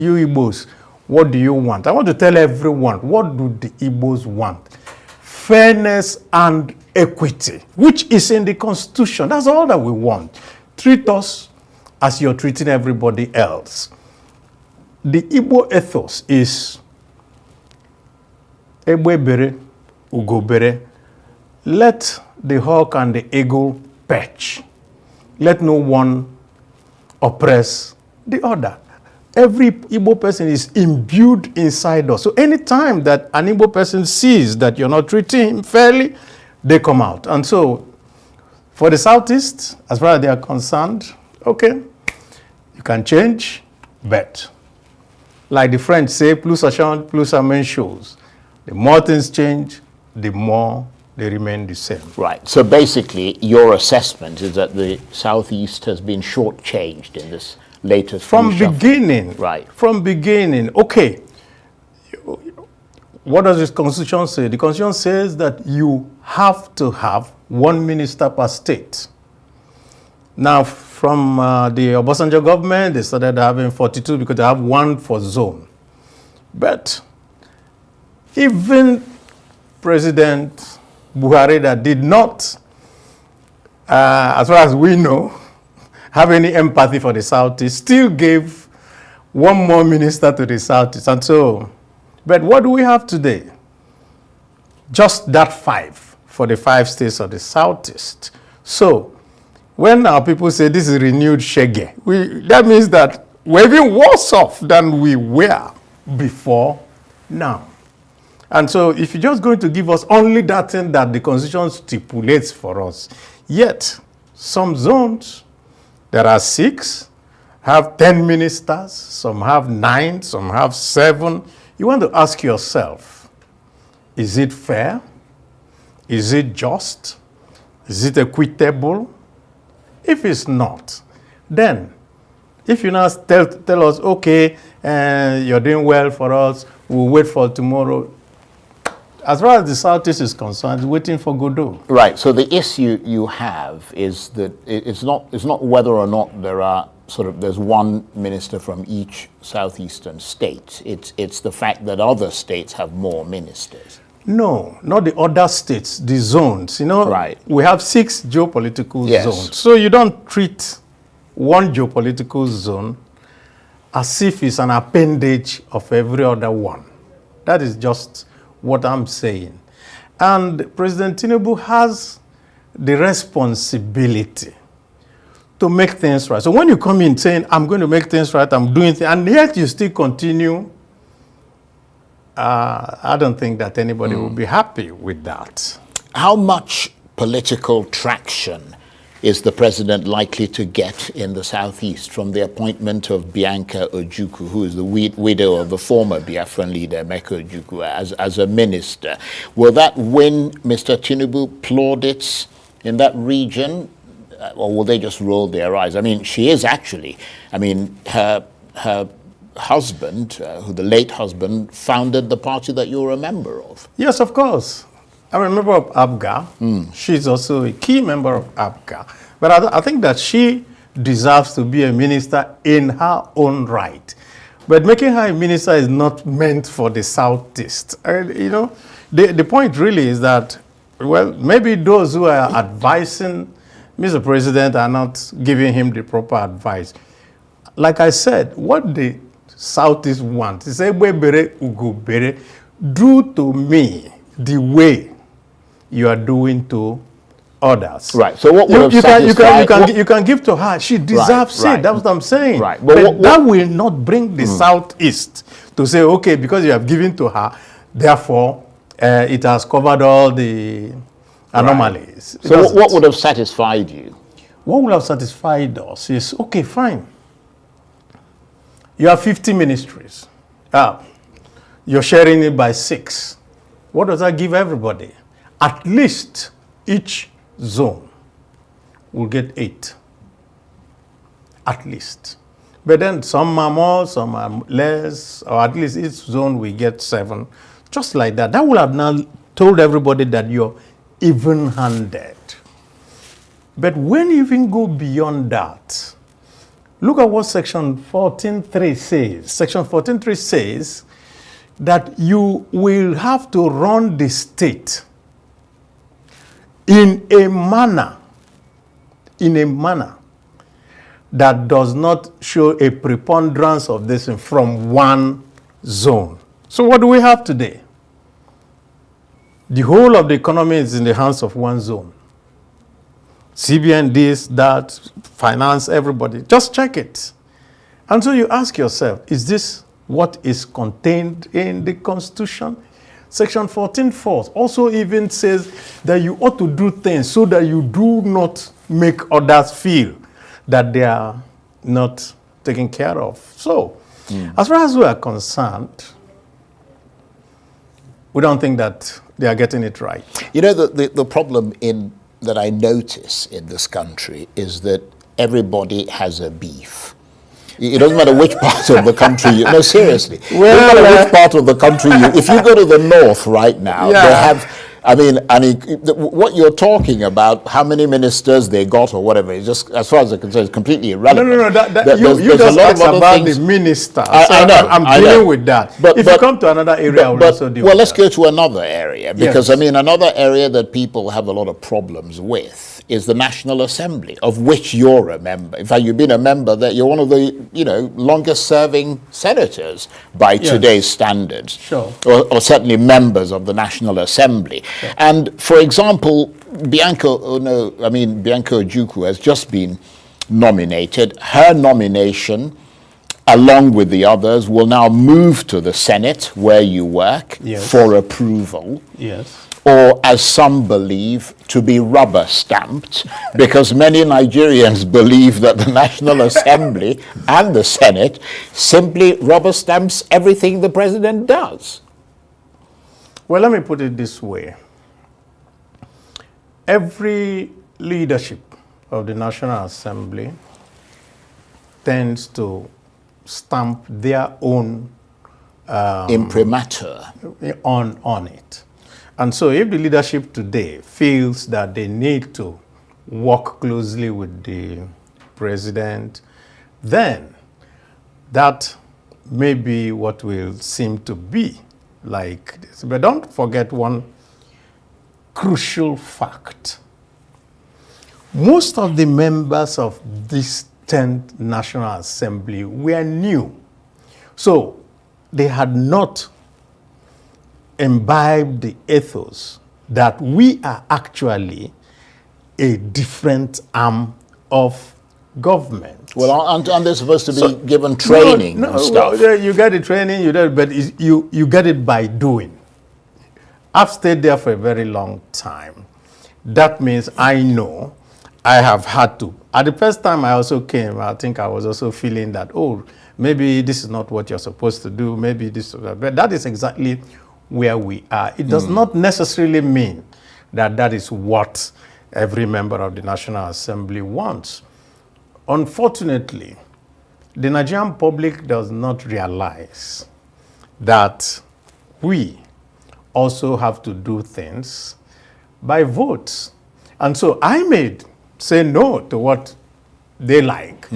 You Igbos, what do you want? I want to tell everyone, what do the Igbos want? Fairness and equity, which is in the Constitution. That's all that we want. Treat us as you're treating everybody else. The Igbo ethos is Egbe bere, Ugo bere. Let the hawk and the eagle perch. Let no one oppress the other. Every Igbo person is imbued inside us. So anytime that an Igbo person sees that you're not treating him fairly, they come out. And so for the Southeast, as far as they are concerned, okay, you can change, but like the French say, plus ça change, plus ça même chose. The more things change, the more they remain the same. Right. So basically, your assessment is that the Southeast has been shortchanged in this latest from beginning. Right. From beginning. Okay. What does this Constitution say? The Constitution says that you have to have one minister per state. Now, from the Obasanjo government, they started having 42 because they have one for zone. But even President Buhari, that did not, as far as we know, have any empathy for the Southeast, still gave one more minister to the Southeast. And so, but what do we have today? Just that 5 for the 5 states of the Southeast. So, when our people say this is renewed shege, that means that we're even worse off than we were before now. And so, if you're just going to give us only that thing that the Constitution stipulates for us, yet some zones, there are 6, have 10 ministers, some have 9, some have 7. You want to ask yourself, is it fair? Is it just? Is it equitable? If it's not, then if you now tell us, okay, you're doing well for us, we'll wait for tomorrow. As far as the Southeast is concerned, waiting for Godot. Right. So the issue you have is that it's not whether or not there's one minister from each southeastern state. It's the fact that other states have more ministers. No, not the other states, the zones. You know, right. We have 6 geopolitical yes. zones. So you don't treat one geopolitical zone as if it's an appendage of every other one. That is just what I'm saying. And President Tinubu has the responsibility to make things right. So when you come in saying, I'm going to make things right, I'm doing things, and yet you still continue, I don't think that anybody will be happy with that. How much political traction is the president likely to get in the Southeast from the appointment of Bianca Ojukwu, who is the widow of the former Biafran leader, Emeka Ojukwu, as a minister? Will that win Mr. Tinubu plaudits in that region, or will they just roll their eyes? I mean, she is actually, her husband, the late husband, founded the party that you're a member of. Yes, of course. I'm a member of ABGA. She's also a key member of ABGA. But I think that she deserves to be a minister in her own right. But making her a minister is not meant for the Southeast. The point really is that, well, maybe those who are advising Mr. President are not giving him the proper advice. Like I said, what the Southeast want is Egbe bere, Ugo bere, do to me the way you are doing to others. Right. So what would have satisfied... You can give to her. She deserves it. That's what I'm saying. Right. But that will not bring the Southeast to say, okay, because you have given to her, therefore, it has covered all the anomalies. Right. So what would have satisfied you? What would have satisfied us is, okay, fine. You have 50 ministries. You're sharing it by 6. What does that give everybody? At least each zone will get 8. At least. But then some are more, some are less, or at least each zone will get 7. Just like that. That will have now told everybody that you're even-handed. But when you even go beyond that, Look at what Section 14.3 says. Section 14.3 says that you will have to run the state in a manner that does not show a preponderance of this from one zone. So what do we have today? The whole of the economy is in the hands of one zone. CBN, this, that, finance, everybody. Just check it. And so you ask yourself, is this what is contained in the Constitution? Section 14.4 also even says that you ought to do things so that you do not make others feel that they are not taken care of. So, as far as we are concerned, we don't think that they are getting it right. You know, the problem that I notice in this country is that everybody has a beef. It doesn't matter which part of the country you... No, seriously. Well, it doesn't matter which part of the country you... If you go to the north right now, they have... I mean, what you're talking about, how many ministers they got or whatever, is just, as far as I'm concerned, is completely irrelevant. No. You just asked about the minister. I know. I'm dealing with that. But if you come to another area, I will also deal with that. Well, let's go to another area, because, I mean, another area that people have a lot of problems with is the National Assembly, of which you're a member. In fact, you've been a member, that you're one of the, longest serving senators by today's standards. Sure. Or certainly members of the National Assembly. Sure. And for example, Bianca Ojukwu has just been nominated. Her nomination, along with the others, will now move to the Senate, where you work, for approval. Yes. Or, as some believe, to be rubber stamped, because many Nigerians believe that the National Assembly and the Senate simply rubber stamps everything the president does. Well, let me put it this way. Every leadership of the National Assembly tends to stamp their own imprimatur on it. And so if the leadership today feels that they need to work closely with the president, then that may be what will seem to be like this. But don't forget one crucial fact. Most of the members of this 10th National Assembly were new. So they had not imbibed the ethos that we are actually a different arm of government. Well, aren't they supposed to be given training and stuff? Well, you get the training, but you get it by doing. I've stayed there for a very long time. That means I know I have had to. At the first time I also came, I think I was also feeling that, maybe this is not what you're supposed to do, maybe this, but that is exactly where we are. It does not necessarily mean that that is what every member of the National Assembly wants. Unfortunately, the Nigerian public does not realize that we also have to do things by votes. And so I may say no to what they like.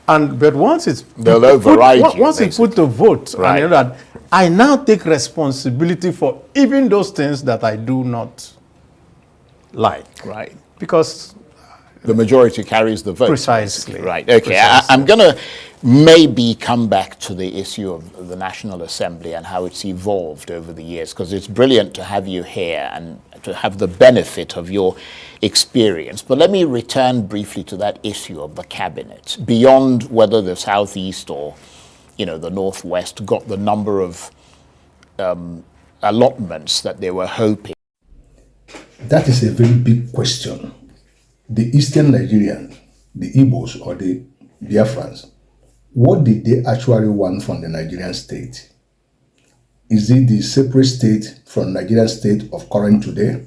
But once it's put to vote, right, and that I now take responsibility for even those things that I do not like. Right. Because the majority carries the vote. Precisely. Right. Okay. I'm going to maybe come back to the issue of the National Assembly and how it's evolved over the years, because it's brilliant to have you here and to have the benefit of your experience. But let me return briefly to that issue of the cabinet, beyond whether the Southeast or the Northwest got the number of allotments that they were hoping. That is a very big question. The Eastern Nigerians, the Igbos or the Biafrans, what did they actually want from the Nigerian state? Is it the separate state from Nigerian state of current today?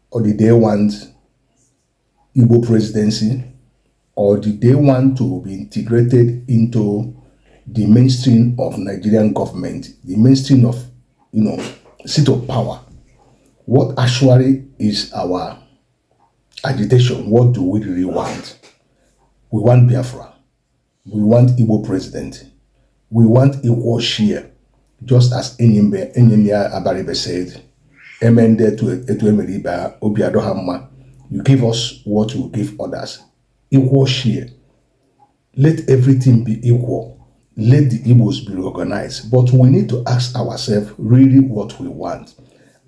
Or did they want Igbo presidency? Or did they want to be integrated into the mainstream of Nigerian government, the mainstream of, seat of power? What actually is our agitation? What do we really want? We want Biafra. We want Igbo president. We want equal share, just as Enyinnaya Abaribe said, Emende to Emeriba, Obiadohamma. You give us what you give others. Equal share. Let everything be equal. Let the Igbos be organized. But we need to ask ourselves really what we want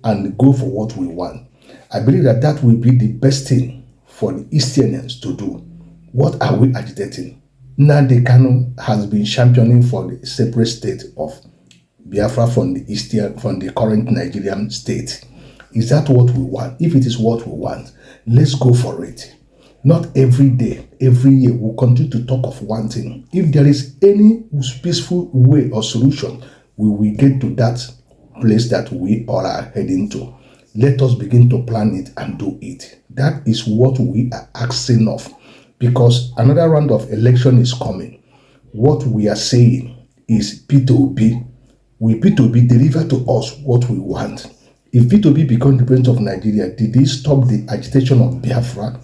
and go for what we want. I believe that that will be the best thing for the Easternians to do. What are we agitating? Nnamdi Kanu has been championing for the separate state of Biafra from the current Nigerian state. Is that what we want? If it is what we want, let's go for it. Not every day, every year, we'll continue to talk of one thing. If there is any peaceful way or solution, we will get to that place that we all are heading to. Let us begin to plan it and do it. That is what we are asking of. Because another round of election is coming. What we are saying is P2B. Will P2B deliver to us what we want? If P2B becomes the president of Nigeria, did they stop the agitation of Biafra?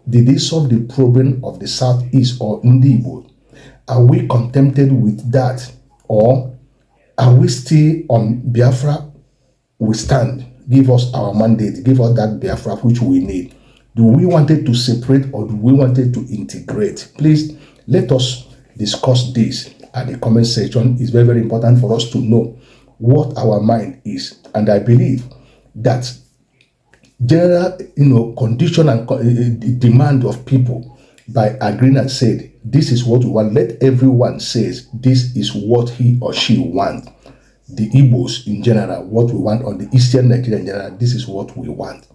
Did they solve the problem of the Southeast or Igbo? Are we contented with that? Or are we still on Biafra? We stand. Give us our mandate. Give us that Biafra which we need. Do we want it to separate or do we want it to integrate? Please let us discuss this at the comment section. It's very, very important for us to know what our mind is. And I believe that general, condition and demand of people by agreeing and said, this is what we want. Let everyone says this is what he or she wants. The Igbos in general, what we want, on the Eastern Nigeria in general, this is what we want.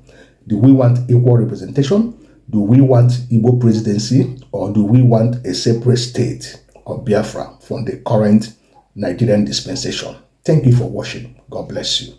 Do we want equal representation? Do we want Igbo presidency? Or do we want a separate state of Biafra from the current Nigerian dispensation? Thank you for watching. God bless you.